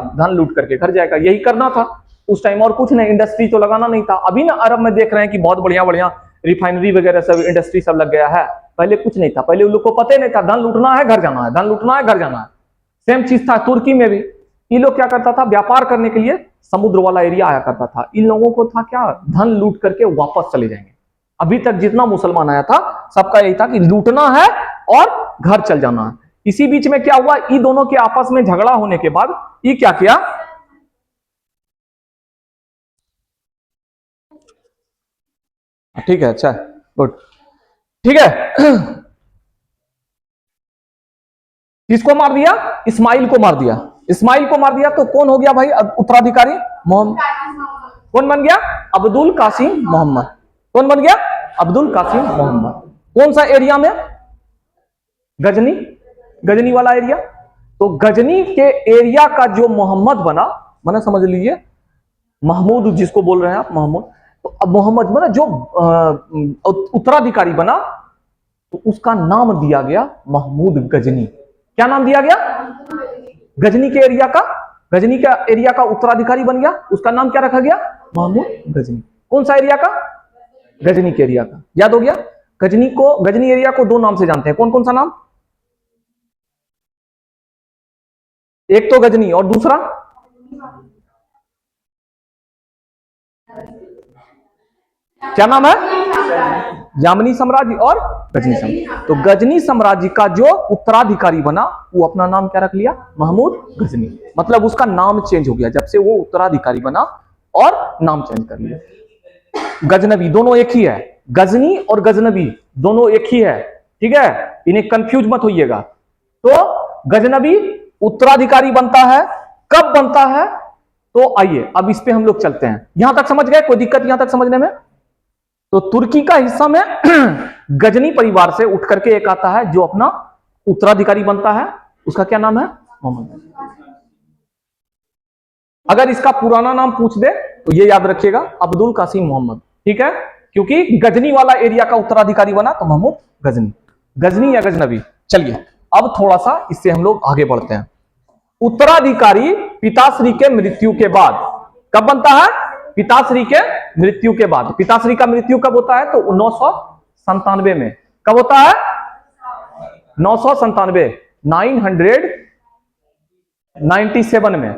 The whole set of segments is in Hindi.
धन लूट करके घर जाएगा, यही करना था उस टाइम, और कुछ नहीं, इंडस्ट्री तो लगाना नहीं था। अभी ना अरब में देख रहे हैं कि बहुत बढ़िया बढ़िया रिफाइनरी वगैरह सब, इंडस्ट्री सब लग गया है। पहले कुछ नहीं था, पहले उन लोग को पता ही नहीं था, धन लूटना है घर जाना है, धन लूटना है घर जाना है। सेम चीज था तुर्की में भी। ये लोग क्या करता था, व्यापार करने के लिए समुद्र वाला एरिया आया करता था। इन लोगों को था क्या, धन लूट करके वापस चले जाएंगे। अभी तक जितना मुसलमान आया था सबका यही था कि लूटना है और घर चल जाना है। इसी बीच में क्या हुआ, इन दोनों के आपस में झगड़ा होने के बाद ये क्या किया, ठीक है, अच्छा गुड, ठीक है, किसको मार दिया, इस्माइल को मार दिया। इस्माइल को मार दिया तो कौन हो गया भाई उत्तराधिकारी, मोहम्मद। कौन बन गया, अब्दुल कासिम मोहम्मद। कौन बन गया, अब्दुल कासिम मोहम्मद। कौन सा एरिया में, गजनी, गजनी वाला एरिया। तो गजनी के एरिया का जो मोहम्मद बना, मैंने समझ लीजिए महमूद जिसको बोल रहे हैं आप, महमूद। तो अब मोहम्मद बना जो उत्तराधिकारी बना, तो उसका नाम दिया गया महमूद गजनी। क्या नाम दिया गया, गजनी के एरिया का, गजनी का एरिया का उत्तराधिकारी बन गया, उसका नाम क्या रखा गया, महमूद गजनी। कौन सा एरिया का, गजनी के एरिया का। याद हो गया, गजनी को, गजनी एरिया को दो नाम से जानते हैं, कौन कौन सा नाम, एक तो गजनी और दूसरा, क्या नाम है, यामनी साम्राज्य और गजनी साम्राज्य। तो गजनी साम्राज्य का जो उत्तराधिकारी बना वो अपना नाम क्या रख लिया, महमूद गजनी। मतलब उसका नाम चेंज हो गया जब से वो उत्तराधिकारी बना, और नाम चेंज कर लिया। गजनबी दोनों एक ही है, गजनी और गजनबी दोनों एक ही है, ठीक है, इन्हें कंफ्यूज मत होइएगा। तो गजनबी उत्तराधिकारी बनता है, कब बनता है, तो आइए अब इस पे हम लोग चलते हैं। यहां तक समझ गए, कोई दिक्कत यहां तक समझने में। तो तुर्की का हिस्सा में गजनी परिवार से उठ करके एक आता है जो अपना उत्तराधिकारी बनता है, उसका क्या नाम है, मोहम्मद। अगर इसका पुराना नाम पूछ दे तो ये याद रखिएगा, अब्दुल कासिम मोहम्मद, ठीक है, क्योंकि गजनी वाला एरिया का उत्तराधिकारी बना तो महमूद गजनी। गजनी या गजनबी। चलिए अब थोड़ा सा इससे हम लोग आगे बढ़ते हैं। उत्तराधिकारी पिताश्री के मृत्यु के बाद कब बनता है, पिताश्री के मृत्यु के बाद। पिताश्री का मृत्यु कब होता है, तो 997 में। कब होता है, 997, 997 में।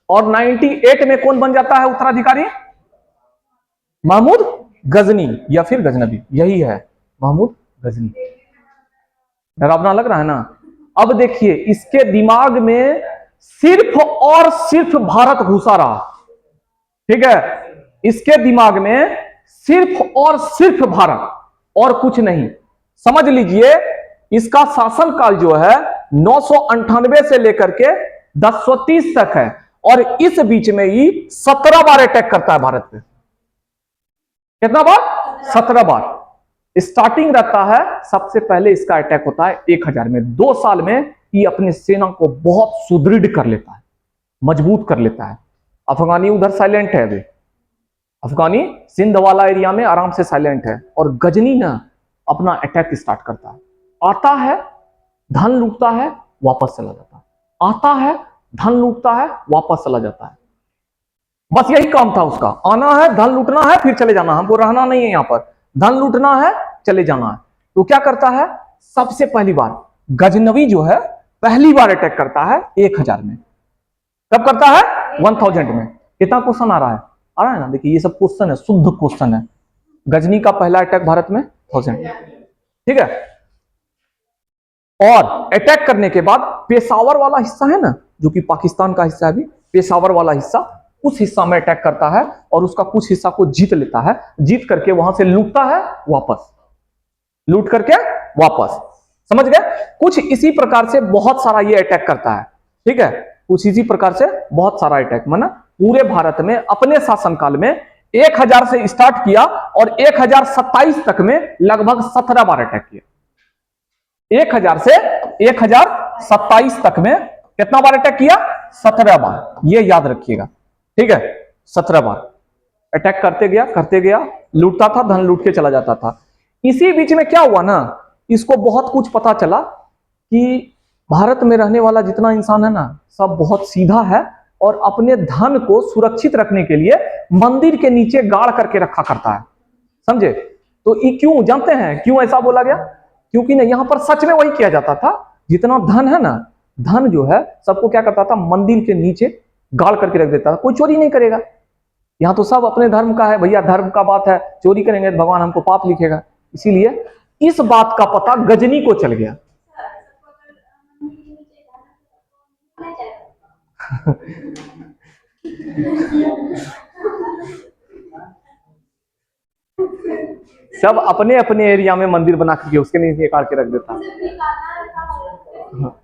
और 98 में कौन बन जाता है उत्तराधिकारी, महमूद गजनी या फिर गजनबी, यही है महमूद गजनी। डरावना लग रहा है ना। अब देखिए इसके दिमाग में सिर्फ और सिर्फ भारत घुसा रहा, ठीक है, इसके दिमाग में सिर्फ और सिर्फ भारत और कुछ नहीं। समझ लीजिए इसका शासनकाल जो है 998 से लेकर के 1030 तक है, और इस बीच में ही 17 बार अटैक करता है भारत पे। कितना बार, 17 बार। स्टार्टिंग रहता है, सबसे पहले इसका अटैक होता है 1000 में। 2 साल में ये अपनी सेना को बहुत सुदृढ़ कर लेता है, मजबूत कर लेता है। अफगानी उधर साइलेंट है, अभी अफगानी सिंध वाला एरिया में आराम से साइलेंट है, और गजनी ना अपना अटैक स्टार्ट करता है। आता है, धन लूटता है, वापस चला जाता है, आता है, धन लूटता है, वापस चला जाता है। बस यही काम था उसका, आना है, धन लूटना है, फिर चले जाना, हमको रहना नहीं है यहां पर, धन लूटना है, चले जाना है। तो क्या करता है, सबसे पहली बार गजनवी जो है पहली बार अटैक करता है 1000 में। कब करता है, 1000 में। कितना क्वेश्चन आ रहा है ना, देखिए ये सब क्वेश्चन है, शुद्ध क्वेश्चन है। गजनी का पहला अटैक भारत में 1000, ठीक है। और अटैक करने के बाद पेशावर वाला हिस्सा है ना, जो कि पाकिस्तान का हिस्सा है, अभी पेशावर वाला हिस्सा, उस हिस्सा में अटैक करता है और उसका कुछ हिस्सा को जीत लेता है। जीत करके वहां से लूटता है वापस, लूट करके वापस। समझ गए। कुछ इसी प्रकार से बहुत सारा ये अटैक करता है, ठीक है, कुछ इसी प्रकार से बहुत सारा अटैक, माना पूरे भारत में अपने शासनकाल में 1000 से स्टार्ट किया और 1027 तक में लगभग 17 बार अटैक किया। 1000 से 1027 तक में कितना बार अटैक किया, 17 बार। ये याद रखिएगा, ठीक है, 17 बार अटैक करते गया, लूटता था, धन लूट के चला जाता था। इसी बीच में क्या हुआ ना, इसको बहुत कुछ पता चला कि भारत में रहने वाला जितना इंसान है ना, सब बहुत सीधा है, और अपने धन को सुरक्षित रखने के लिए मंदिर के नीचे गाड़ करके रखा करता है, समझे। तो ये क्यों जानते हैं, क्यों ऐसा बोला गया? क्योंकि ना यहाँ पर सच में वही किया जाता था। जितना धन है ना, धन जो है सबको क्या करता था, मंदिर के नीचे गाड़ करके रख देता था, कोई चोरी नहीं करेगा। यहाँ तो सब अपने धर्म का है भैया, धर्म का बात है, चोरी करेंगे तो भगवान हमको पाप लिखेगा। इसीलिए इस बात का पता गजनी को चल गया। सब अपने अपने एरिया में मंदिर बना करके उसके नीचे काट के रख देता।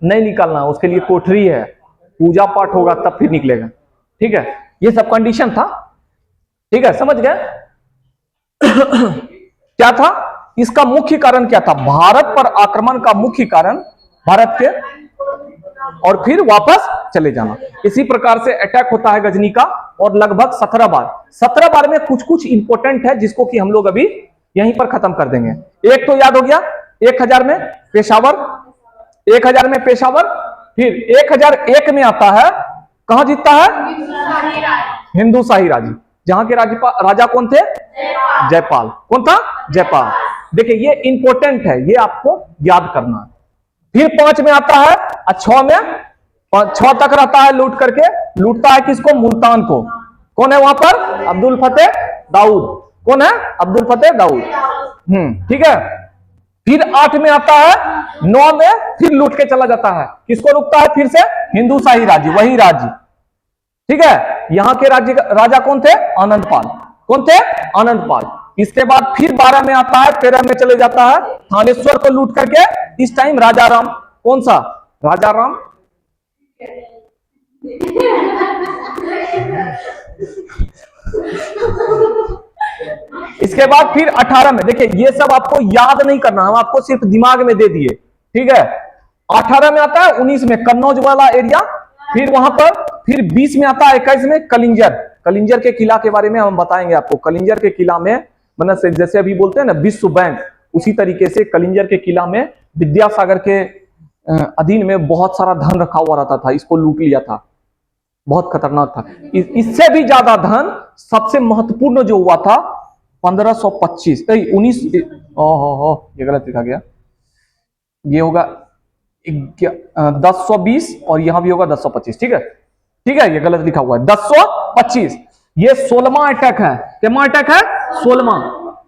नहीं निकालना, उसके लिए कोठरी है, पूजा पाठ होगा तब फिर निकलेगा, ठीक है। ये सब कंडीशन था, ठीक है, समझ गए। क्या था इसका मुख्य कारण? क्या था भारत पर आक्रमण का मुख्य कारण? भारत के और फिर वापस चले जाना। इसी प्रकार से अटैक होता है गजनी का, और लगभग 17 बार। 17 बार में कुछ कुछ इंपॉर्टेंट है जिसको कि हम लोग अभी यहीं पर खत्म कर देंगे। एक तो याद हो गया, 1000 में पेशावर, 1000 में पेशावर। फिर 1001 में आता है, कहां जीतता है? हिंदू शाही राजी। जहां के राजा कौन थे? जयपाल। कौन था? जयपाल। देखिए ये इंपॉर्टेंट है, ये आपको याद करना है। फिर 5 में आता है, 6 में 6 तक रहता है लूट करके, लूटता है किसको? मुल्तान को। कौन है वहां पर? अब्दुल फतेह दाऊद। कौन है? अब्दुल फतेह दाऊद। ठीक है। फिर 8 में आता है, 9 में फिर लूट के चला जाता है, किसको रुकता है? फिर से हिंदू शाही राज्य, वही राज्य, ठीक है। यहां के राज्य राजा कौन थे? आनंदपाल। कौन थे? आनंदपाल। इसके बाद फिर 12 में आता है, 13 में चले जाता है थानेश्वर को लूट करके, इस टाइम राजा राम। कौन सा? राजा राम। इसके बाद फिर 18 में, देखिए ये सब आपको याद नहीं करना, हम आपको सिर्फ दिमाग में दे दिए, ठीक है। 18 में आता है, 19 में कन्नौज वाला एरिया, फिर वहां पर, फिर 20 में आता है, 21 में कलिंजर। कलिंजर के किला के बारे में हम बताएंगे आपको। कलिंजर के किला में मतलब जैसे अभी बोलते हैं ना विश्व बैंक, उसी तरीके से कलिंजर के किला में विद्यासागर के अधीन में बहुत सारा धन रखा हुआ रहता था, इसको लूट लिया था, बहुत खतरनाक था। इससे भी ज्यादा धन सबसे महत्वपूर्ण जो हुआ था 1525 19, ये गलत लिखा गया, ये होगा 1020 और यहां भी होगा 1025, ठीक है, ठीक है, ये गलत लिखा हुआ है 1025। ये 16वां अटैक है। कितना अटैक है? 16वां।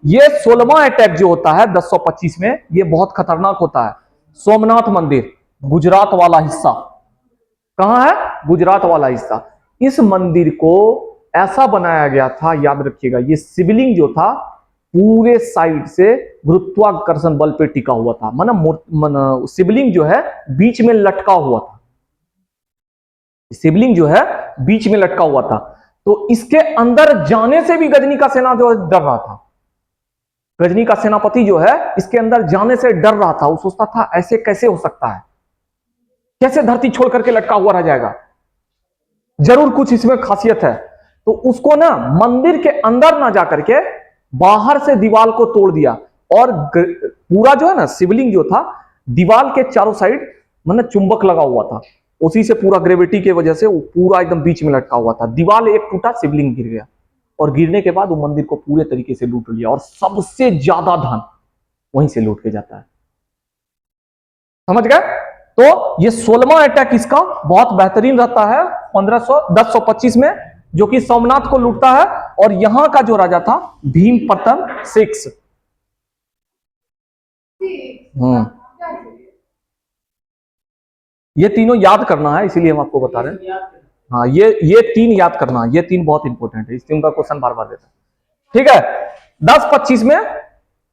ये 16वां अटैक जो होता है 1025 में, ये बहुत खतरनाक होता है। सोमनाथ मंदिर, गुजरात वाला हिस्सा, कहां है? गुजरात वाला हिस्सा। इस मंदिर को ऐसा बनाया गया था, याद रखिएगा, ये शिवलिंग जो था पूरे साइड से गुरुत्वाकर्षण बल पे टिका हुआ था, माना शिवलिंग जो है बीच में लटका हुआ था, शिवलिंग जो है बीच में लटका हुआ था। तो इसके अंदर जाने से भी गजनी का सेना जो डर रहा था, गजनी का सेनापति जो है इसके अंदर जाने से डर रहा था। वो सोचता था ऐसे कैसे हो सकता है, कैसे धरती छोड़ करके लटका हुआ रह जाएगा, जरूर कुछ इसमें खासियत है। तो उसको ना मंदिर के अंदर ना जाकर के बाहर से दीवार को तोड़ दिया, और पूरा जो है ना शिवलिंग जो था दीवार के चारों साइड मतलब चुंबक लगा हुआ था, उसी से पूरा ग्रेविटी के वजह से वो पूरा एकदम बीच में लटका हुआ था। दीवार एक टूटा, शिवलिंग गिर गया, और गिरने के बाद वो मंदिर को पूरे तरीके से लूट लिया, और सबसे ज्यादा धन वहीं से लूट के जाता है। समझ गए? तो ये 16वां अटैक इसका बहुत बेहतरीन रहता है 1025 में, जो कि सोमनाथ को लूटता है। और यहां का जो राजा था भीमपतन 6। ये तीनों याद करना है, इसीलिए हम आपको बता रहे हैं। हाँ, ये 3 याद करना है, ये 3 बहुत इंपॉर्टेंट है, इस 3 का क्वेश्चन बार बार देता है, ठीक है। 1025 में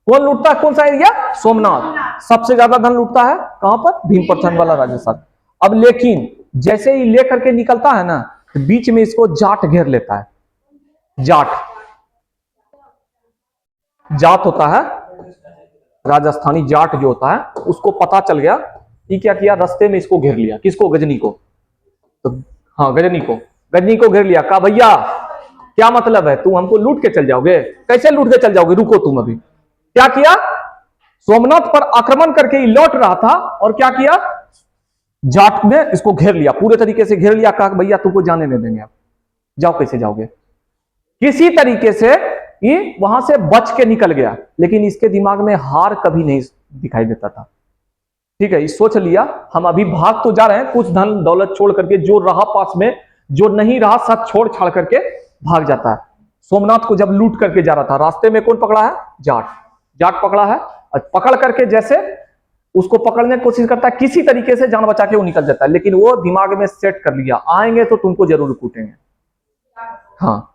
कौन लूटता है? कौन सा एरिया? सोमनाथ। सबसे ज्यादा धन लूटता है कहां पर? भीमपतन वाला राजस्थान। अब लेकिन जैसे ही लेकर के निकलता है ना, तो बीच में इसको जाट घेर लेता है। जाट होता है राजस्थानी, जाट जो होता है उसको पता चल गया कि क्या किया, रास्ते में इसको घेर लिया। किसको? गजनी को। तो हाँ, गजनी को घेर लिया। कहा भैया क्या मतलब है, तुम हमको लूट के चल जाओगे? कैसे लूट के चल जाओगे, रुको तुम अभी। क्या किया? सोमनाथ पर आक्रमण करके ही लौट रहा था, और क्या किया? जाट ने इसको घेर लिया, पूरे तरीके से घेर लिया, कहा भैया तुमको जाने नहीं देंगे, आप जाओ, कैसे जाओगे। किसी तरीके से ये वहां से बच के निकल गया, लेकिन इसके दिमाग में हार कभी नहीं दिखाई देता था। ठीक है, ये सोच लिया हम अभी भाग तो जा रहे हैं, कुछ धन दौलत छोड़ करके, जो रहा पास में, जो नहीं रहा सब छोड़ छाड़ करके भाग जाता है। सोमनाथ को जब लूट करके जा रहा था, रास्ते में कौन पकड़ा है? जाट। जाट पकड़ा है, और पकड़ करके जैसे उसको पकड़ने की कोशिश करता है, किसी तरीके से जान बचा के वो निकल जाता है, लेकिन वो दिमाग में सेट कर लिया, आएंगे तो तुमको जरूर कूटेंगे। हाँ,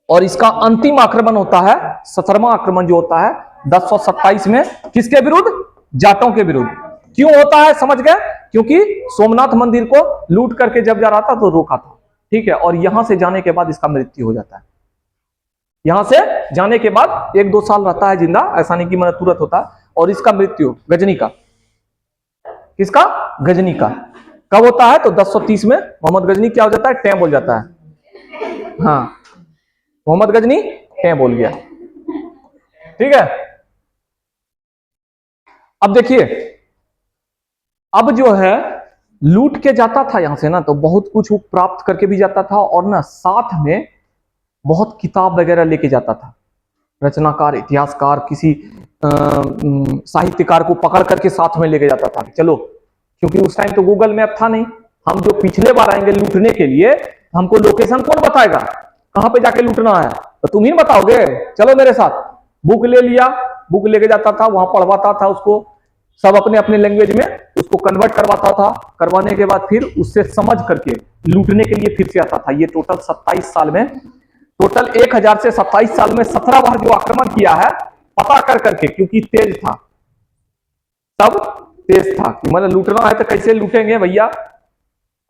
और इसका अंतिम आक्रमण होता है, 17वां आक्रमण जो होता है 1027 में, किसके विरुद्ध? जाटों के विरुद्ध। क्यों होता है समझ गए? क्योंकि सोमनाथ मंदिर को लूट करके जब जा रहा था तो रोका था। ठीक है, और यहां से जाने के बाद इसका मृत्यु हो जाता है। यहां से जाने के बाद 1-2 साल रहता है जिंदा, ऐसा नहीं कि मतलब तुरंत होता है। और इसका मृत्यु गजनी का, किसका? गजनी का। कब होता है? तो 1030 में मोहम्मद गजनी क्या हो जाता है? टैं बोल जाता है। हाँ, मोहम्मद गजनी टैं बोल गया। ठीक है, अब देखिए, अब जो है लूट के जाता था यहां से ना, तो बहुत कुछ वो प्राप्त करके भी जाता था, और ना साथ में बहुत किताब वगैरह लेके जाता था। रचनाकार, इतिहासकार, किसी साहित्यकार को पकड़ करके साथ में लेके जाता था। चलो, क्योंकि उस टाइम तो गूगल मैप था नहीं, हम जो पिछले बार आएंगे लूटने के लिए, हमको लोकेशन कौन बताएगा, कहां पे जाके लूटना है? तो तुम ही बताओगे, चलो मेरे साथ। बुक ले लिया, बुक लेके जाता था, वहां पढ़वाता था उसको, सब अपने अपने लैंग्वेज में उसको कन्वर्ट करवाता था। करवाने के बाद फिर उससे समझ करके लूटने के लिए फिर से आता था। ये टोटल 27 साल में, टोटल 1000 से 27 साल में 17 बार जो आक्रमण किया है, पता कर करके, क्योंकि तेज था, सब तेज था कि मतलब लूटना है तो कैसे लूटेंगे भैया।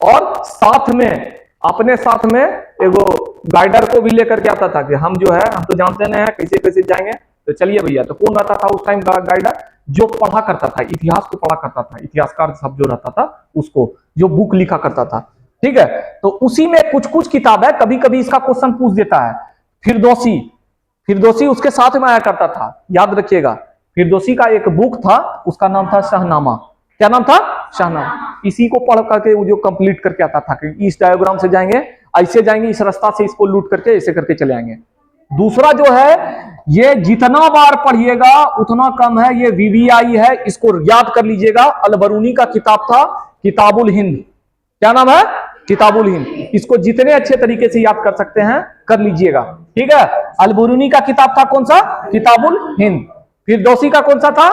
और साथ में, अपने साथ में एगो गाइडर को भी लेकर के आता था कि हम जो है, हम तो जानते नहीं है कैसे कैसे जाएंगे, तो चलिए भैया। तो कौन रहता था उस टाइम गाइडर? जो पढ़ा करता था, इतिहास को पढ़ा करता था, इतिहासकार सब जो रहता था उसको, जो बुक लिखा करता था। ठीक है, तो उसी में कुछ कुछ किताब है, कभी कभी इसका क्वेश्चन पूछ देता है। फिरदौसी, फिरदौसी उसके साथ में आया करता था, याद रखिएगा। फिरदौसी का एक बुक था, उसका नाम था शाहनामा। क्या नाम था? शाहनामा। इसी को पढ़ करके वो जो कंप्लीट करके आता था कि इस डायग्राम से जाएंगे, ऐसे जाएंगे, इस रास्ता से इसको लूट करके ऐसे करके चले आएंगे। दूसरा जो है, ये जितना बार पढ़िएगा उतना कम है, ये वीवीआई है, इसको याद कर लीजिएगा। अलबरूनी का किताब था, किताबुल हिंद। क्या नाम है? किताबुल हिंद। इसको जितने अच्छे तरीके से याद कर सकते हैं कर लीजिएगा। ठीक है, अलबरूनी का किताब था कौन सा? किताबुल हिंद। फिरदौसी का कौन सा था?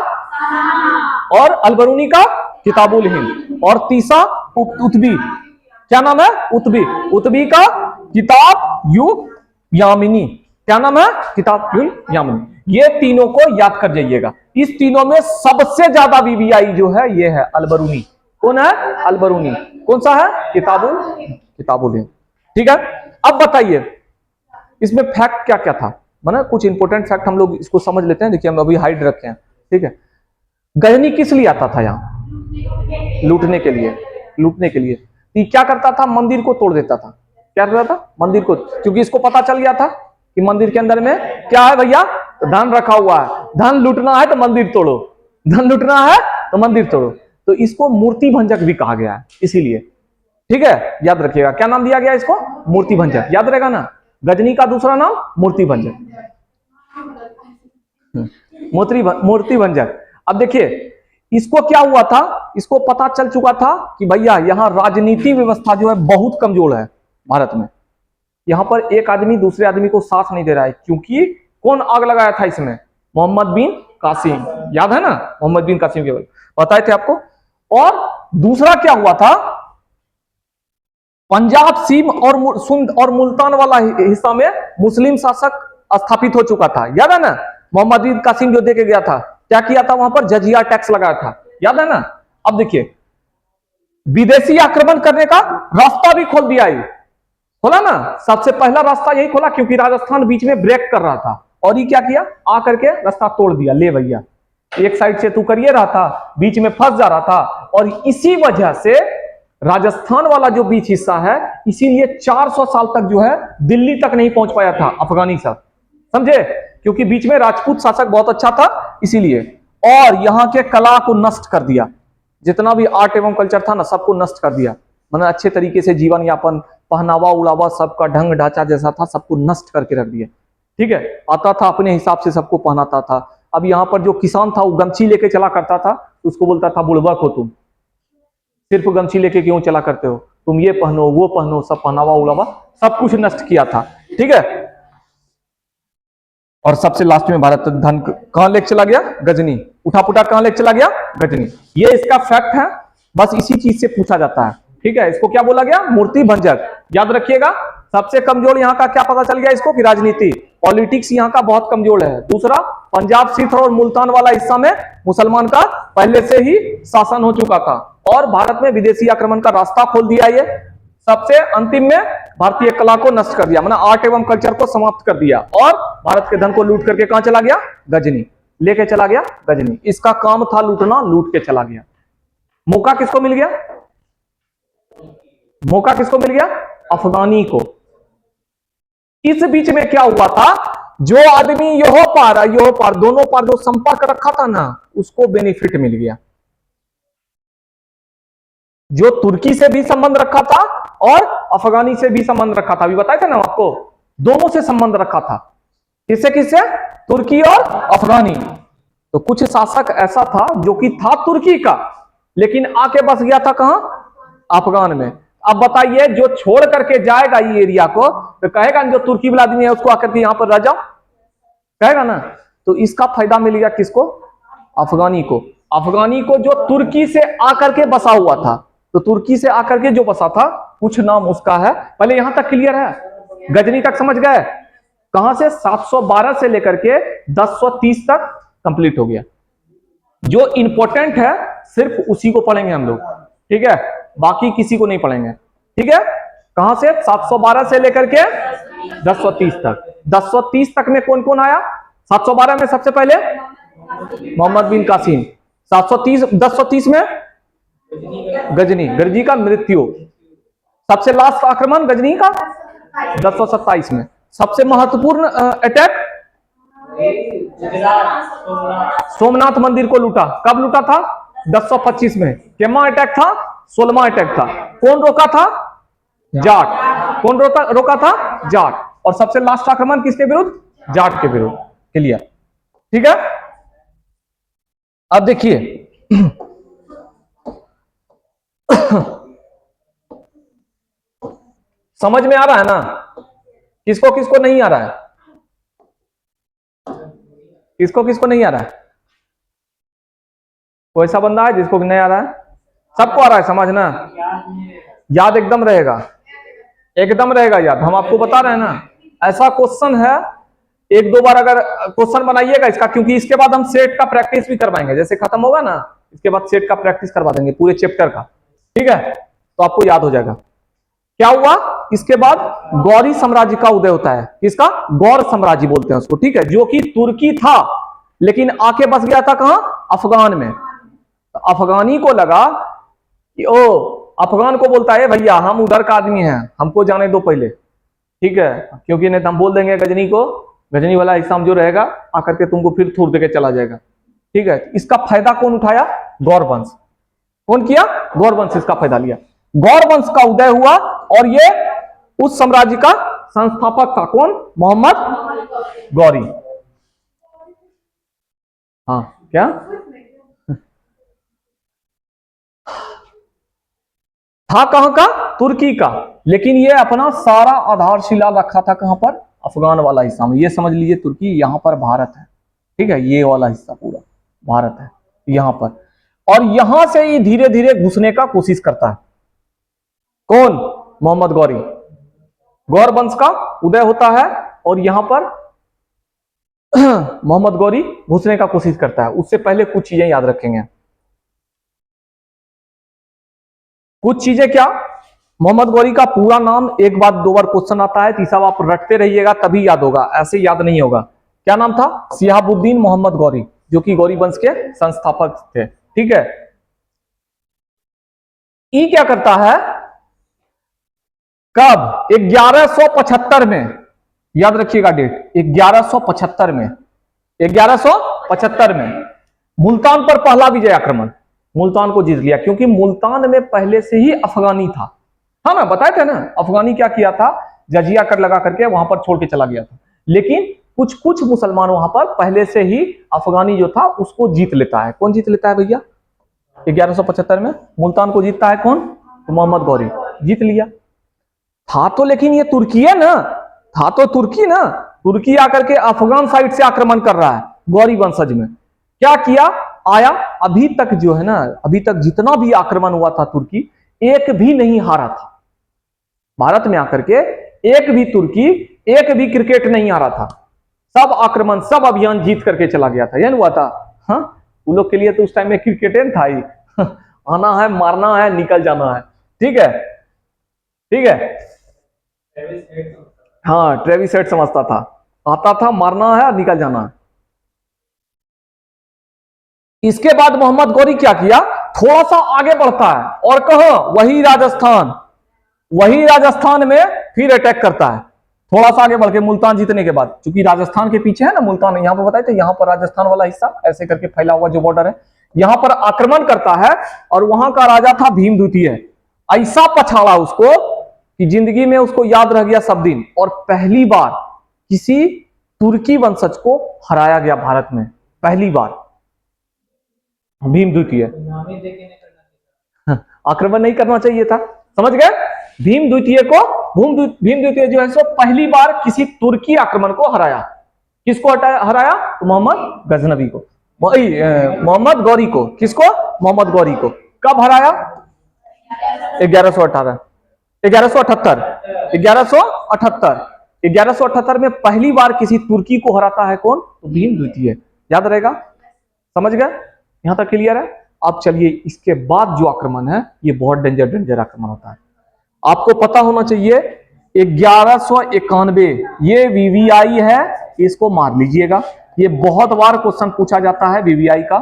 और अलबरूनी का किताबुल हिंद। और तीसरा उतबी, क्या नाम है? उतबी। उतबी का किताब यू यामिनी। क्या नाम है? किताब यू यामिनी। ये तीनों को याद कर जाइएगा। इस तीनों में सबसे ज्यादा वीवीआई जो है ये है अलबरूनी। कौन है? अलबरूनी। कौन सा है? किताबुल हिंद। ठीक है, अब बताइए इसमें फैक्ट क्या क्या था, माना कुछ इंपोर्टेंट फैक्ट हम लोग इसको समझ लेते हैं। देखिए, हम अभी हाइड रखे हैं। ठीक है, गजनी किस लिए आता था यहाँ? लूटने के लिए। लूटने के लिए ये क्या करता था? मंदिर को तोड़ देता था। क्या करता था? मंदिर को, क्योंकि इसको पता चल गया था कि मंदिर के अंदर में क्या है भैया? तो धन रखा हुआ है। धन लूटना है तो मंदिर तोड़ो, धन लूटना है तो मंदिर तोड़ो। तो इसको मूर्ति भंजक भी कहा गया है, इसीलिए। ठीक है, याद रखिएगा क्या नाम दिया गया इसको? मूर्ति भंजक। याद रहेगा ना? गजनी का दूसरा नाम मूर्ति भंजक। मूर्ति भंजक। अब देखिए, इसको क्या हुआ था? इसको पता चल चुका था कि भैया यहाँ राजनीति व्यवस्था जो है बहुत कमजोर है भारत में। यहां पर एक आदमी दूसरे आदमी को साथ नहीं दे रहा है, क्योंकि कौन आग लगाया था इसमें? मोहम्मद बिन कासिम। याद है ना? मोहम्मद बिन कासिम के बताए थे आपको। और दूसरा क्या हुआ था? पंजाब, सिंध और मुल्तान वाला हिस्सा में मुस्लिम शासक स्थापित हो चुका था। याद है ना? मोहम्मद बिन कासिम जो देके गया था, क्या किया था वहां पर? जजिया टैक्स लगाया था। याद है ना? अब देखिए, विदेशी आक्रमण करने का रास्ता भी खोल दिया, खोला ना? सबसे पहला रास्ता यही खोला, क्योंकि राजस्थान बीच में ब्रेक कर रहा था। और ये क्या किया? आकर के रास्ता तोड़ दिया। ले भैया, एक साइड से तू करिए रहा था, बीच में फंस जा रहा था। और इसी वजह से राजस्थान वाला जो बीच हिस्सा है, इसीलिए 400 साल तक जो है दिल्ली तक नहीं पहुंच पाया था अफगानी सब, समझे? क्योंकि बीच में राजपूत शासक बहुत अच्छा था, इसीलिए। और यहां के कला को नष्ट कर दिया। जितना भी आर्ट एवं कल्चर था ना सबको नष्ट कर दिया। मतलब अच्छे तरीके से जीवन यापन, पहनावा उड़ावा, सबका ढंग ढांचा जैसा था सबको नष्ट करके रख दिया। ठीक है, आता था अपने हिसाब से सबको पहनाता था। अब यहाँ पर जो किसान था वो गमछी लेके चला करता था, उसको बोलता था बुड़बक हो तुम, सिर्फ गमछी लेके क्यों चला करते हो, तुम ये पहनो वो पहनो, सब पहनावा उड़ावा सब कुछ नष्ट किया था। ठीक है, और सबसे लास्ट में भारत धन कहां लेके चला गया, गजनी, उठा पुठा कहां लेके चला गया, गजनी। ये इसका फैक्ट है, बस इसी चीज से पूछा जाता है। ठीक है, इसको क्या बोला गया, मूर्ति भंजक। याद रखिएगा, सबसे कमजोर यहाँ का क्या पता चल गया इसको कि राजनीति, पॉलिटिक्स यहाँ का बहुत कमजोर है। दूसरा, पंजाब, सिंध और मुल्तान वाला हिस्सा में मुसलमान का पहले से ही शासन हो चुका था और भारत में विदेशी आक्रमण का रास्ता खोल दिया। ये सबसे अंतिम में भारतीय कला को नष्ट कर दिया, मतलब आर्ट एवं कल्चर को समाप्त कर दिया और भारत के धन को लूट करके कहां चला गया, गजनी लेके चला गया, गजनी। इसका काम था लूटना, लूट के चला गया। मौका किसको मिल गया, मौका किसको मिल गया, अफगानी को। इस बीच में क्या हुआ था, जो आदमी यो पार दोनों पार जो संपर्क रखा था ना, उसको बेनिफिट मिल गया। जो तुर्की से भी संबंध रखा था और अफगानी से भी संबंध रखा था, अभी बताया था ना आपको, दोनों से संबंध रखा था। किससे किससे, तुर्की और अफगानी। तो कुछ शासक ऐसा था जो कि था तुर्की का, लेकिन आके बस गया था कहां, अफगान में। अब बताइए, जो छोड़ करके जाएगा ये एरिया को तो कहेगा जो तुर्की वाला आदमी है उसको आकर के यहां पर रह जाओ, कहेगा ना। तो इसका फायदा मिल गया किसको, अफगानी को। अफगानी को जो तुर्की से आकर के बसा हुआ था, तो तुर्की से आकर के जो बसा था, कुछ नाम उसका है। पहले यहां तक क्लियर है, गजनी तक समझ गए। कहां से, 712 से लेकर के 1030 तक कंप्लीट हो गया। जो इंपॉर्टेंट है सिर्फ उसी को पढ़ेंगे हम लोग, ठीक है, बाकी किसी को नहीं पढ़ेंगे। ठीक है, कहां से, 712 से लेकर के 1030 तक। 1030 तक में कौन कौन आया, 712 में सबसे पहले मोहम्मद बिन कासिम, 1030 में गजनी, गरजी का मृत्यु। सबसे लास्ट आक्रमण गजनी का 1027 में। सबसे महत्वपूर्ण अटैक, सोमनाथ मंदिर को लूटा, कब लूटा था, 1025 में। केमा अटैक था, 16वां अटैक था। कौन रोका था, जाट। कौन रोका था, जाट। और सबसे लास्ट आक्रमण किसके विरुद्ध, जाट के विरुद्ध। क्लियर, ठीक है। अब देखिए समझ में आ रहा है ना, किसको किसको नहीं आ रहा है, किसको किसको नहीं आ रहा है। कोई ऐसा बंदा है जिसको नहीं आ रहा है, सबको आ रहा है, समझना, याद एकदम रहेगा, एकदम रहेगा याद। हम आपको बता रहे हैं ना, ऐसा क्वेश्चन है, एक दो बार अगर क्वेश्चन बनाइएगा इसका, क्योंकि इसके बाद हम सेट का प्रैक्टिस भी करवाएंगे। जैसे खत्म होगा ना, इसके बाद सेट का प्रैक्टिस करवा देंगे पूरे चैप्टर का, ठीक है, तो आपको याद हो जाएगा। क्या हुआ इसके बाद, गौरी साम्राज्य का उदय होता है। किसका, गौर साम्राज्य बोलते हैं उसको, ठीक है, जो कि तुर्की था लेकिन आके बस गया था कहां, अफगान में। तो अफगानी को लगा कि ओ, अफगान को बोलता है भैया हम उधर का आदमी हैं, हमको जाने दो पहले, ठीक है, क्योंकि नहीं तो हम बोल देंगे गजनी को, गजनी वाला हिस्सा जो रहेगा आकर के तुमको फिर थूर देके चला जाएगा, ठीक है। इसका फायदा कौन उठाया, गौर वंश। कौन किया, गौर वंश इसका फायदा लिया। गौर वंश का उदय हुआ और ये उस साम्राज्य का संस्थापक था। कौन, मोहम्मद गौरी। हाँ क्या, था कहां का, तुर्की का, लेकिन ये अपना सारा आधारशिला रखा था कहां पर, अफगान वाला हिस्सा में। ये समझ लीजिए तुर्की, यहां पर भारत है, ठीक है, ये वाला हिस्सा पूरा भारत है यहां पर। और यहां से ही धीरे धीरे घुसने का कोशिश करता है। कौन, मोहम्मद गौरी। गौर वंश का उदय होता है और यहां पर मोहम्मद गौरी घुसने का कोशिश करता है। उससे पहले कुछ चीजें याद रखेंगे, कुछ चीजें क्या, मोहम्मद गौरी का पूरा नाम, एक बार दो बार क्वेश्चन आता है, तीसरा आप रटते रहिएगा तभी याद होगा, ऐसे याद नहीं होगा। क्या नाम था, शिहाबुद्दीन मोहम्मद गौरी, जो कि गौरी वंश के संस्थापक थे, ठीक है। ई क्या करता है, कब, 1175 में, याद रखिएगा डेट, 1175 में, 1175 में मुल्तान पर पहला विजय आक्रमण। मुल्तान को जीत लिया, क्योंकि मुल्तान में पहले से ही अफगानी था, हाँ ना, बताए थे ना, अफगानी क्या किया था, जजिया कर लगा करके वहां पर छोड़ के चला गया था। लेकिन कुछ कुछ मुसलमान वहां पर पहले से ही अफगानी जो था उसको जीत लेता है। कौन जीत लेता है भैया? 1175 में मुल्तान को जीतता है कौन? तो मोहम्मद गौरी जीत लिया था। तो लेकिन ये तुर्की है ना, था तो तुर्की ना, तुर्की आकर के अफगान साइड से आक्रमण कर रहा है गौरी वंशज में। क्या किया? आया, अभी तक जो है ना, अभी तक जितना भी आक्रमण हुआ था तुर्की, एक भी नहीं हारा था भारत में आकर के। एक भी तुर्की, एक भी क्रिकेट नहीं हारा था, सब आक्रमण, सब अभियान जीत करके चला गया था। यह हुआ था। हाँ, उन लोग के लिए तो उस टाइम में क्रिकेट था ही आना है, मारना है, निकल जाना है। ठीक है, ठीक है। हाँ, ट्रेविस हेड समझता था, आता था, मारना है, निकल जाना है। इसके बाद मोहम्मद गौरी क्या किया? थोड़ा सा आगे बढ़ता है और कहा वही राजस्थान, वही राजस्थान में फिर अटैक करता है। थोड़ा सा आगे बढ़ के मुल्तान जीतने के बाद, क्योंकि राजस्थान के पीछे है ना मुल्तान, यहां पर बताए थे, यहां पर राजस्थान वाला हिस्सा ऐसे करके फैला हुआ जो बॉर्डर है, यहां पर आक्रमण करता है। और वहां का राजा था भीम द्वितीय। ऐसा पछाड़ा उसको कि जिंदगी में उसको याद रह गया सब दिन। और पहली बार किसी तुर्की वंशज को हराया गया भारत में, पहली बार, भीम द्वितीय। आक्रमण नहीं करना चाहिए था, समझ गए? भीम द्वितीय को, भीम द्वितीय जो है सो पहली बार किसी तुर्की आक्रमण को हराया। किसको हराया? तो मोहम्मद गजनवी को, मोहम्मद गौरी को। किसको? मोहम्मद गौरी को। कब हराया? 1118, 1178, 1178 में पहली बार किसी तुर्की को हराता है कौन? तो भीम द्वितीय। याद रहेगा, समझ गए? यहां तक क्लियर है? अब चलिए, इसके बाद जो आक्रमण है ये बहुत डेंजर आक्रमण होता है, आपको पता होना चाहिए। 1191 ये वीवीआई है, इसको मार लीजिएगा, ये बहुत बार क्वेश्चन पूछा जाता है वीवीआई का।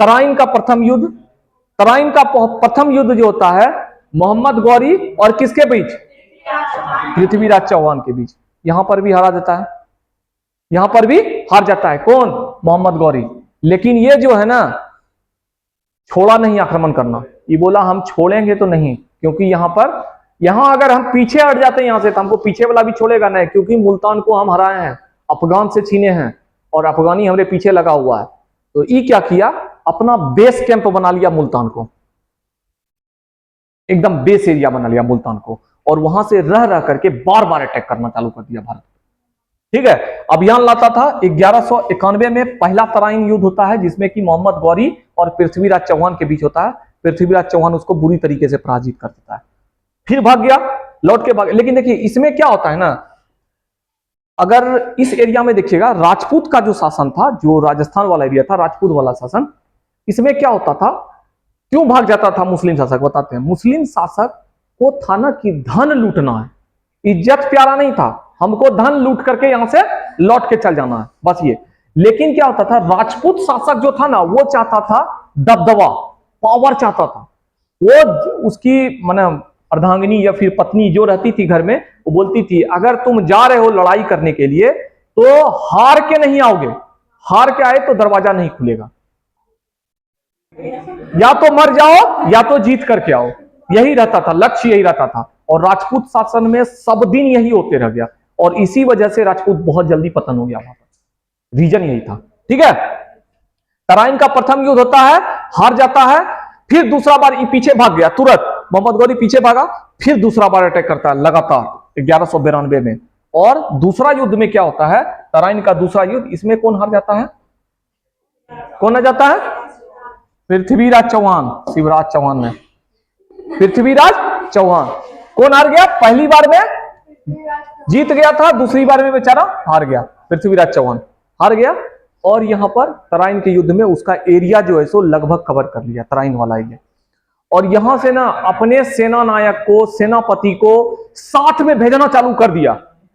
तराइन का प्रथम युद्ध, तराइन का प्रथम युद्ध जो होता है मोहम्मद गौरी और किसके बीच? पृथ्वीराज चौहान के बीच। यहां पर भी हारा जाता है, यहां पर भी हार जाता है कौन? मोहम्मद गौरी। लेकिन ये जो है ना, छोड़ा नहीं आक्रमण करना, ये बोला हम छोड़ेंगे तो नहीं, क्योंकि यहां अगर हम पीछे हट जाते हैं यहां से तो हमको पीछे वाला भी छोड़ेगा नहीं, क्योंकि मुल्तान को हम हराए हैं, अफगान से छीने हैं और अफगानी हमारे पीछे लगा हुआ है। तो ये क्या किया? अपना बेस कैंप बना लिया मुल्तान को, एकदम बेस एरिया बना लिया मुल्तान को, और वहां से रह रह करके बार बार अटैक करना चालू कर दिया भारत। ठीक है, अभियान लाता था। 1191 में पहला तराइन युद्ध होता है, जिसमें कि मोहम्मद गौरी और पृथ्वीराज चौहान के बीच होता है। पृथ्वीराज चौहान उसको बुरी तरीके से पराजित कर देता है, फिर भाग गया, लौट के भाग। लेकिन देखिए इसमें क्या होता है ना, अगर इस एरिया में देखिएगा, राजपूत का जो शासन था, जो राजस्थान वाला एरिया था, राजपूत वाला शासन, इसमें क्या होता था, क्यों भाग जाता था मुस्लिम शासक? बताते हैं। मुस्लिम शासक को था ना कि धन लूटना है, इज्जत प्यारा नहीं था, हमको धन लूट करके यहां से लौट के चल जाना है, बस ये। लेकिन क्या होता था, राजपूत शासक जो था ना, वो चाहता था दबदबा, पावर चाहता था। वो उसकी माने अर्धांगिनी या फिर पत्नी जो रहती थी घर में, वो बोलती थी अगर तुम जा रहे हो लड़ाई करने के लिए तो हार के नहीं आओगे, हार के आए तो दरवाजा नहीं खुलेगा, या तो मर जाओ या तो जीत करके आओ। यही रहता था, लक्ष्य यही रहता था। और राजपूत शासन में सब दिन यही होते रह गया, और इसी वजह से राजपूत बहुत जल्दी पतन हो गया वहां पर, रीजन यही था। ठीक है, तराइन का प्रथम युद्ध होता है, हार जाता है, फिर दूसरा बार पीछे भाग गया, तुरंत मोहम्मद गौरी पीछे भागा, फिर दूसरा बार अटैक करता है लगातार 1192 में। और दूसरा युद्ध में क्या होता है, तराइन का दूसरा युद्ध, इसमें कौन हार जाता है? कौन आ जाता है? पृथ्वीराज चौहान, शिवराज चौहान में पृथ्वीराज चौहान। कौन हार गया? पहली बार में जीत गया था, दूसरी बार में बेचारा हार गया, पृथ्वीराज चौहान हार गया। और यहां पर तराइन के युद्ध में उसका एरिया जो है सो लगभग कवर कर लिया, तराइन वाला एरिया। और यहां से ना अपने सेना नायक को, सेनापति को साथ में भेजना चालू कर दिया,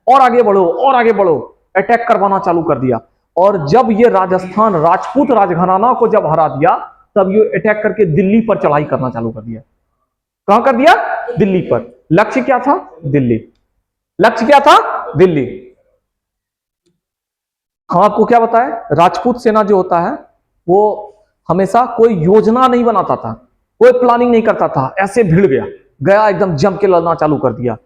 और आगे बढ़ो और आगे बढ़ो, अटैक करवाना चालू कर दिया। और जब ये राजस्थान राजपूत राजघराना को जब हरा दिया, तब ये अटैक करके दिल्ली पर चढ़ाई करना चालू कर दिया। कहां कर दिया? दिल्ली पर। लक्ष्य क्या था? दिल्ली। लक्ष्य क्या था? दिल्ली। हम आपको क्या बताएं, राजपूत सेना जो होता है वो हमेशा कोई योजना नहीं बनाता था, कोई प्लानिंग नहीं करता था, ऐसे भिड़ गया गया एकदम जम के लड़ना चालू कर दिया,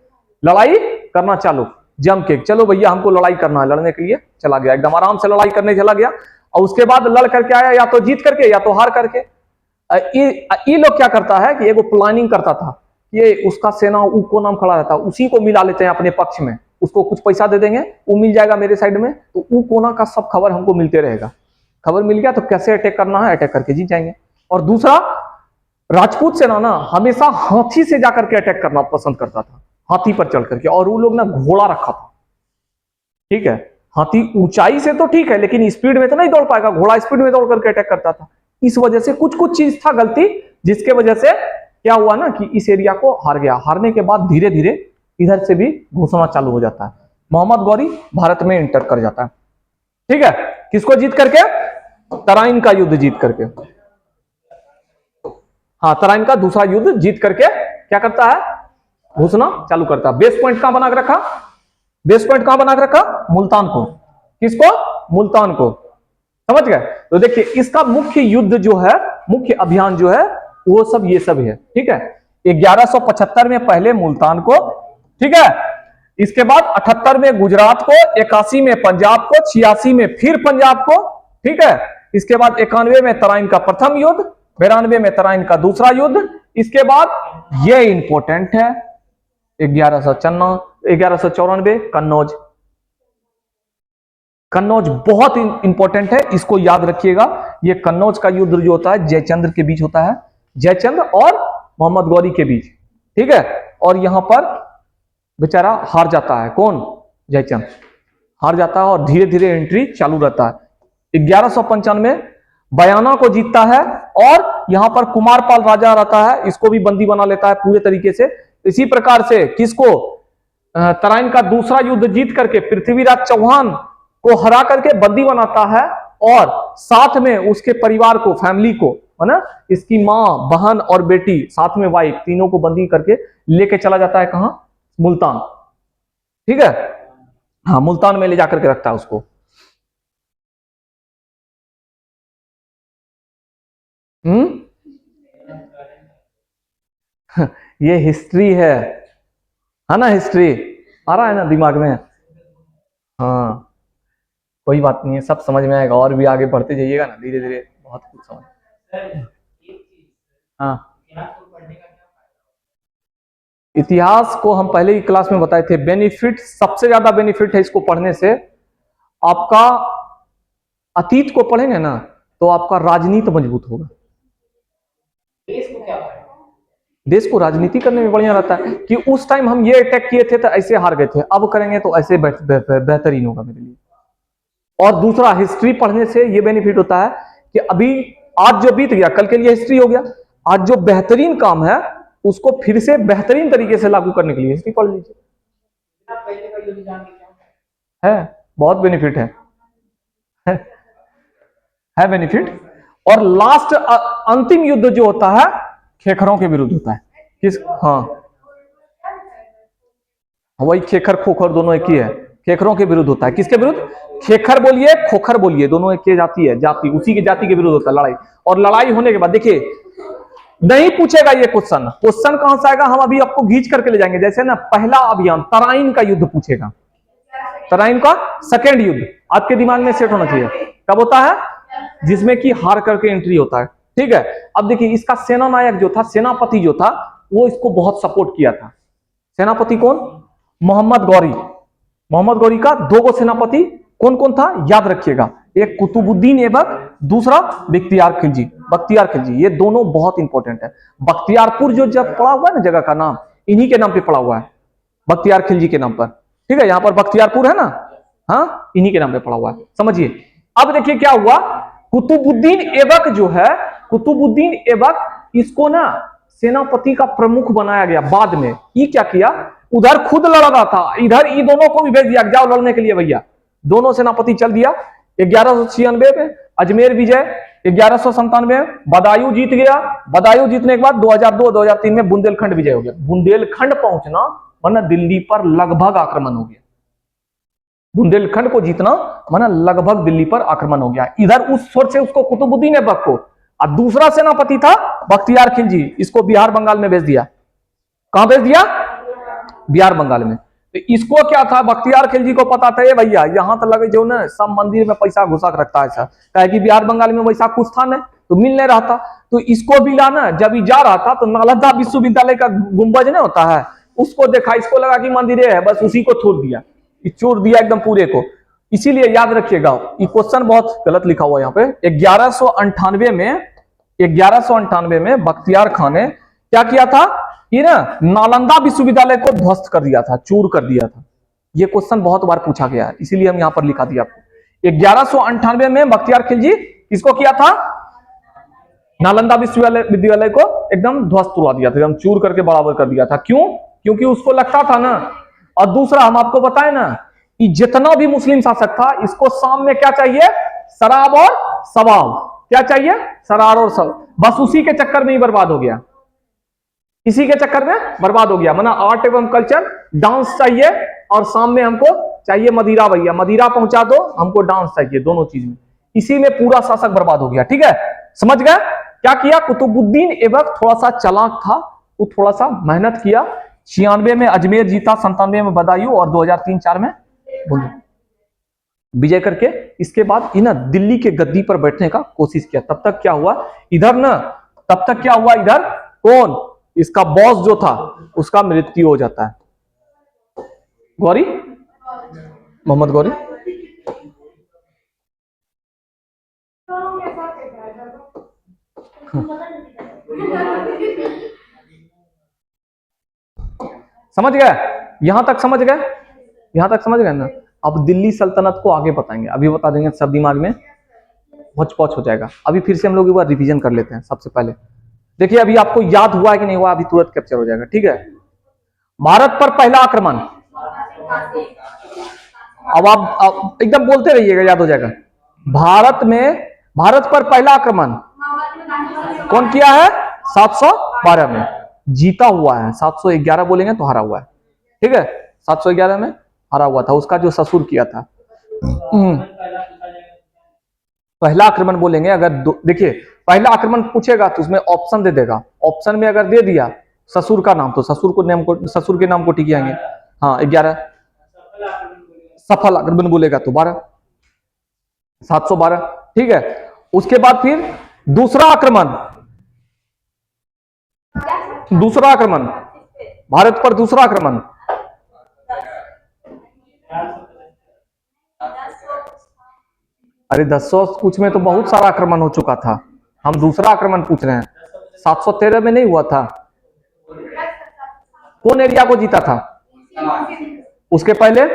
लड़ाई करना चालू जम के, चलो भैया हमको लड़ाई करना है, लड़ने के लिए चला गया, एकदम आराम से लड़ाई करने चला गया। और उसके बाद लड़ करके आया, या तो जीत करके या तो हार करके। ये लोग क्या करता है कि एगो प्लानिंग करता था, ये उसका सेना ऊ को नाम खड़ा रहता है, उसी को मिला लेते हैं अपने पक्ष में, उसको कुछ पैसा दे देंगे, वो मिल जाएगा मेरे साइड में, तो ऊ कोना का सब खबर हमको मिलते रहेगा, खबर मिल गया तो कैसे अटैक करना है, अटैक करके जीत जाएंगे। और दूसरा, राजपूत सेना ना हमेशा हाथी से जाकर के अटैक करना पसंद करता था, हाथी पर चढ़ करके, और वो लोग ना घोड़ा रखा था, ठीक है, हाथी ऊंचाई से तो ठीक है लेकिन स्पीड में तो नहीं दौड़ पाएगा, घोड़ा स्पीड में दौड़ करके अटैक करता था। इस वजह से कुछ कुछ चीज था गलती, जिसके वजह से क्या हुआ ना कि इस एरिया को हार गया। हारने के बाद धीरे धीरे इधर से भी घुसना चालू हो जाता है, मोहम्मद गौरी भारत में इंटर कर जाता है, ठीक है, किसको जीत करके, तराइन का युद्ध जीत करके, हाँ तराइन का दूसरा युद्ध जीत करके क्या करता है, घुसना चालू करता है। बेस पॉइंट कहां बना के रखा, बेस पॉइंट कहां बना के रखा, मुल्तान को, किसको, मुल्तान को, समझ गए। तो देखिए इसका मुख्य युद्ध जो है, मुख्य अभियान जो है वो सब ये सब है, ठीक है। 1175 में पहले मुल्तान को, ठीक है, इसके बाद 78 में गुजरात को, 81 में पंजाब को, 86 में फिर पंजाब को, ठीक है, इसके बाद 91 में तराइन का प्रथम युद्ध, 92 में तराइन का दूसरा युद्ध, इसके बाद ये इंपॉर्टेंट है 1194 कन्नौज। कन्नौज बहुत इंपॉर्टेंट है, इसको याद रखिएगा। ये कन्नौज का युद्ध जो होता है जयचंद्र के बीच होता है, जयचंद्र और मोहम्मद गौरी के बीच, ठीक है। और यहां पर बेचारा हार जाता है, कौन, जयचंद्र हार जाता है, और धीरे धीरे एंट्री चालू रहता है। 1195 बयाना को जीतता है, और यहां पर कुमारपाल राजा रहता है, इसको भी बंदी बना लेता है पूरे तरीके से। इसी प्रकार से किसको, तराइन का दूसरा युद्ध जीत करके पृथ्वीराज चौहान को हरा करके बंदी बनाता है, और साथ में उसके परिवार को, फैमिली को, है ना, इसकी मां, बहन और बेटी, साथ में वाइफ, तीनों को बंदी करके लेके चला जाता है कहां, मुल्तान, ठीक है, हाँ मुल्तान में ले जाकर के रखता है उसको। ये हिस्ट्री है ना, हिस्ट्री आ रहा है ना दिमाग में, हाँ कोई बात नहीं है, सब समझ में आएगा, और भी आगे बढ़ते जाइएगा ना धीरे धीरे, बहुत कुछ समझ। हाँ इतिहास को हम पहले ही क्लास में बताए थे, बेनिफिट, सबसे ज्यादा बेनिफिट है इसको पढ़ने से, आपका अतीत को पढ़ेंगे ना तो आपका राजनीति मजबूत होगा। देश को राजनीति करने में बढ़िया रहता है कि उस टाइम हम ये अटैक किए थे तो ऐसे हार गए थे, अब करेंगे तो ऐसे बेहतरीन होगा मेरे लिए। और दूसरा, हिस्ट्री पढ़ने से ये बेनिफिट होता है कि अभी आज जो बीत गया कल के लिए हिस्ट्री हो गया, आज जो बेहतरीन काम है उसको फिर से बेहतरीन तरीके से लागू करने के लिए हिस्ट्री पढ़ लीजिए, है बहुत बेनिफिट है बेनिफिट। और लास्ट अंतिम युद्ध जो होता है खेखरों के विरुद्ध होता है, किस, हाँ वही खेखर खोखर दोनों एक ही है, खेखरों के विरुद्ध होता है, किसके विरुद्ध, खेखर बोलिए खोखर बोलिए, दोनों एक ही जाति है, जाति उसी की जाति के विरुद्ध होता है लड़ाई। और लड़ाई होने के बाद देखिए नहीं पूछेगा ये क्वेश्चन, क्वेश्चन कहां से आएगा, हम अभी आपको घींच करके ले जाएंगे। जैसे ना पहला अभियान तराइन का युद्ध पूछेगा, तराइन का सेकेंड युद्ध आपके दिमाग में सेट होना चाहिए, कब होता है, जिसमें कि हार करके एंट्री होता है, ठीक है। अब देखिए इसका सेना नायक जो था, सेनापति जो था, वो इसको बहुत सपोर्ट किया था। सेनापति कौन, मोहम्मद गौरी। मोहम्मद गौरी का दो गो सेनापति कौन कौन था याद रखिएगा, एक कुतुबुद्दीन ऐबक, दूसरा बख्तियार खिलजी। बख्तियार खिलजी, ये दोनों बहुत इंपॉर्टेंट है। बख्तियारपुर जो जब पड़ा हुआ है ना जगह का नाम, इन्हीं के नाम पे पड़ा हुआ है, बख्तियार खिलजी के नाम पर, ठीक है। यहां पर बख्तियारपुर है ना, हाँ इन्हीं के नाम पे पड़ा हुआ है, समझिए। अब देखिए क्या हुआ, कुतुबुद्दीन ऐबक जो है, कुतुबुद्दीन ऐबक, इसको ना सेनापति का प्रमुख बनाया गया बाद में। ये क्या किया, उधर खुद लड़ रहा था, इधर ये दोनों को भी भेज दिया, जाओ लड़ने के लिए भैया, दोनों सेनापति चल दिया। 1196 में अजमेर विजय, 1197 में बदायूं जीत गया, बदायूं जीतने के बाद 2002-2003 में बुंदेलखंड विजय हो गया। बुंदेलखंड पहुंचना वरना दिल्ली पर लगभग आक्रमण हो गया, बुंदेलखंड को जीतना माना लगभग दिल्ली पर आक्रमण हो गया। इधर उस सोच से उसको कुतुबुद्दीन ऐबक को अब दूसरा सेनापति था बख्तियार खिलजी, इसको बिहार बंगाल में भेज दिया। कहां भेज दिया? बिहार बंगाल में। तो इसको क्या था, बख्तियार खिलजी को पता था ये भैया यहाँ तो लगे जो ना सब मंदिर में पैसा घुसा के रखता है ऐसा, क्या कि बिहार बंगाल में वैसा कुछ था नहीं तो मिल नहीं रहा था। तो इसको भी लाना, जब ही जा रहा था तो नालंदा विश्वविद्यालय का गुंबज नहीं होता है, उसको देखा, इसको लगा कि मंदिर है, बस उसी को छोड़ दिया, चोर दिया एकदम पूरे को। इसीलिए याद रखिएगा ये क्वेश्चन बहुत गलत लिखा हुआ है यहाँ पे। 1198 में बख्तियार खान ने क्या किया था, ये ना नालंदा विश्वविद्यालय को ध्वस्त कर दिया था, चूर कर दिया था। ये क्वेश्चन बहुत बार पूछा गया है, इसीलिए हम यहाँ पर लिखा दिया आपको। 1198 में बख्तियार खिलजी किसको किया था, नालंदा विश्वविद्यालय को एकदम ध्वस्त उड़ा दिया था, एकदम चूर करके बराबर कर दिया था। क्यों? क्योंकि उसको लगता था ना, और दूसरा हम आपको बताए ना कि जितना भी मुस्लिम शासक था इसको शाम में क्या चाहिए, शराब और शबाब। क्या चाहिए? शराब और शबाब। बस उसी के चक्कर में ही बर्बाद हो गया, इसी के चक्कर में बर्बाद हो गया। माना आर्ट एवं कल्चर, डांस चाहिए और शाम में हमको चाहिए मदिरा, भैया मदिरा पहुंचा दो, हमको डांस चाहिए, दोनों चीज में। इसी में पूरा शासक बर्बाद हो गया। ठीक है, समझ गए? क्या किया कुतुबुद्दीन ऐबक, थोड़ा सा चालाक था, वो थोड़ा सा मेहनत किया। 96 में अजमेर जीता, 97 में बदायूं और 2003-4 में विजय करके इसके बाद इन्हें दिल्ली के गद्दी पर बैठने का कोशिश किया। तब तक क्या हुआ इधर ना, तब तक क्या हुआ इधर, कौन इसका बॉस जो था उसका मृत्यु हो जाता है। गौरी, मोहम्मद गौरी। समझ गए? यहां तक समझ गए? यहां तक समझ गए ना? अब दिल्ली सल्तनत को आगे बताएंगे, अभी बता देंगे, सब दिमाग में होच पौच हो जाएगा। अभी फिर से हम लोग एक बार रिवीजन कर लेते हैं। सबसे पहले देखिए, अभी आपको याद हुआ है कि नहीं हुआ, अभी तुरंत कैप्चर हो जाएगा। ठीक है, भारत पर पहला आक्रमण, अब आप एकदम बोलते रहिएगा, याद हो जाएगा। भारत पर पहला आक्रमण कौन किया है? 712 में जीता हुआ है। 711 बोलेंगे तो हारा हुआ है। ठीक है, 711 में हारा हुआ था, उसका जो ससुर किया था। पहला आक्रमण बोलेंगे अगर देखिए पहला आक्रमण पूछेगा तो उसमें ऑप्शन दे देगा, ऑप्शन में अगर दे दिया ससुर का नाम तो ससुर के नाम को टिक जाएंगे। हाँ 11। सफल आक्रमण बोलेगा तो 12, 712। ठीक है, उसके बाद फिर दूसरा आक्रमण भारत पर दूसरा आक्रमण, अरे 10 कुछ में तो बहुत सारा आक्रमण हो चुका था, हम दूसरा आक्रमण पूछ रहे हैं। 713 में नहीं हुआ था? कौन एरिया को जीता था उसके पहले?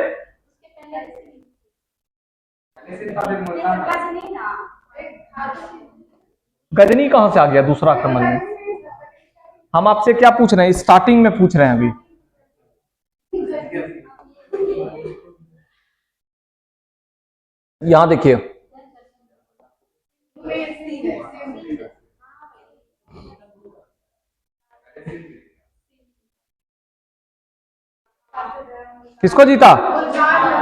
गजनी कहां से आ गया दूसरा आक्रमण में? हम आपसे क्या पूछ रहे हैं, स्टार्टिंग में पूछ रहे हैं अभी। यहां देखिए, किसको जीता?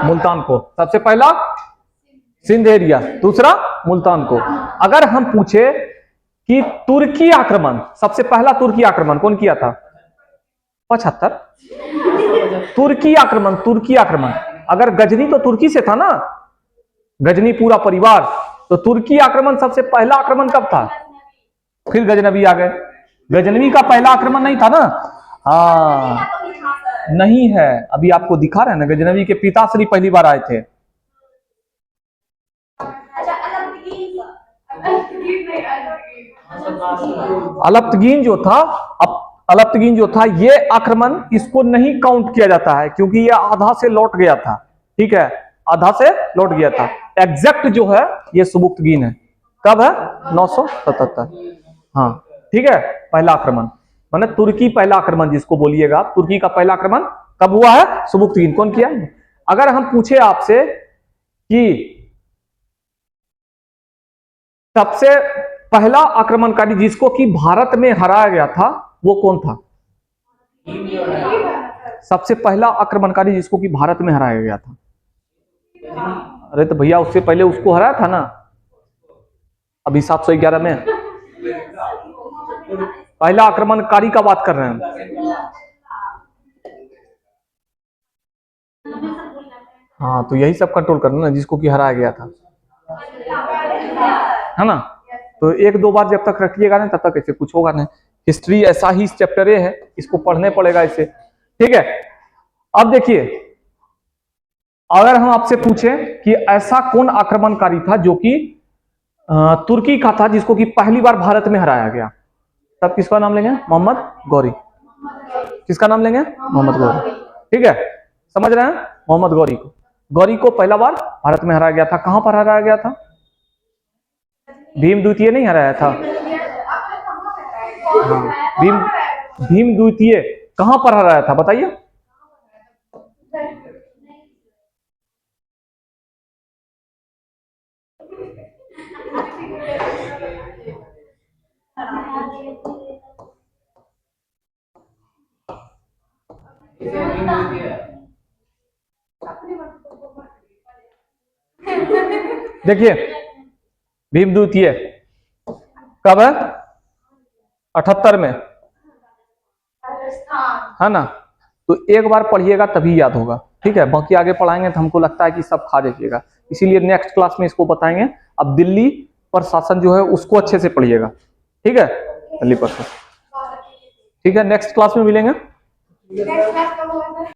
मुल्तान को। सबसे पहला सिंध एरिया, दूसरा मुल्तान को। अगर हम पूछे कि तुर्की आक्रमण, सबसे पहला तुर्की आक्रमण कौन किया था? 75। तुर्की आक्रमण अगर गजनी तो तुर्की से था ना, गजनी पूरा परिवार, तो तुर्की आक्रमण सबसे पहला आक्रमण कब था? फिर गजनवी आ गए। गजनवी का पहला आक्रमण नहीं था ना? हाँ नहीं है, अभी आपको दिखा रहे हैं ना, गजनवी के पिताश्री पहली बार आए थे। अलप्तगीन जो था ये आक्रमण, इसको नहीं काउंट किया जाता है क्योंकि ये आधा से लौट गया था। ठीक है, आधा से लौट गया था। एग्जैक्ट जो है ये सुबुक्तगीन है। कब है? 977। हाँ ठीक है, पहला आक्रमण माने तुर्की पहला आक्रमण जिसको बोलिएगा, तुर्की का पहला आक्रमण कब हुआ है? सुबुक्तगीन। कौन किया? अगर हम पूछे आपसे कि सबसे पहला आक्रमणकारी जिसको कि भारत में हराया गया था वो कौन था? सबसे पहला आक्रमणकारी जिसको कि भारत में हराया गया था? अरे तो भैया उससे पहले उसको हराया था ना, अभी 711 में। पहला आक्रमणकारी का बात कर रहे हैं। हाँ, तो यही सब कंट्रोल करना ना, जिसको कि हराया गया था, है ना। तो एक दो बार जब तक रखिएगा ना, तब तक ऐसे कुछ होगा नहीं। हिस्ट्री ऐसा ही चैप्टर है, इसको पढ़ने पड़ेगा इसे, ठीक है। अब देखिए, अगर हम आपसे पूछें कि ऐसा कौन आक्रमणकारी था जो कि तुर्की का था, जिसको कि पहली बार भारत में हराया गया, तब किसका नाम लेंगे? मोहम्मद गौरी। किसका नाम लेंगे? मोहम्मद गौरी, ठीक है, समझ रहे हैं? मोहम्मद गौरी को, गौरी को पहला बार भारत में हराया गया था। कहां पर हराया गया था? भीम द्वितीय नहीं हराया था? हाँ, भीम द्वितीय कहां पर हराया था बताइए? देखिए, भीम द्वितीय कब है? 78 में, है ना। तो एक बार पढ़िएगा तभी याद होगा, ठीक है। बाकी आगे पढ़ाएंगे तो हमको लगता है कि सब खा जाइएगा, इसीलिए नेक्स्ट क्लास में इसको बताएंगे। अब दिल्ली प्रशासन जो है उसको अच्छे से पढ़िएगा, ठीक है, दिल्ली प्रशासन, ठीक है। नेक्स्ट क्लास में मिलेंगे।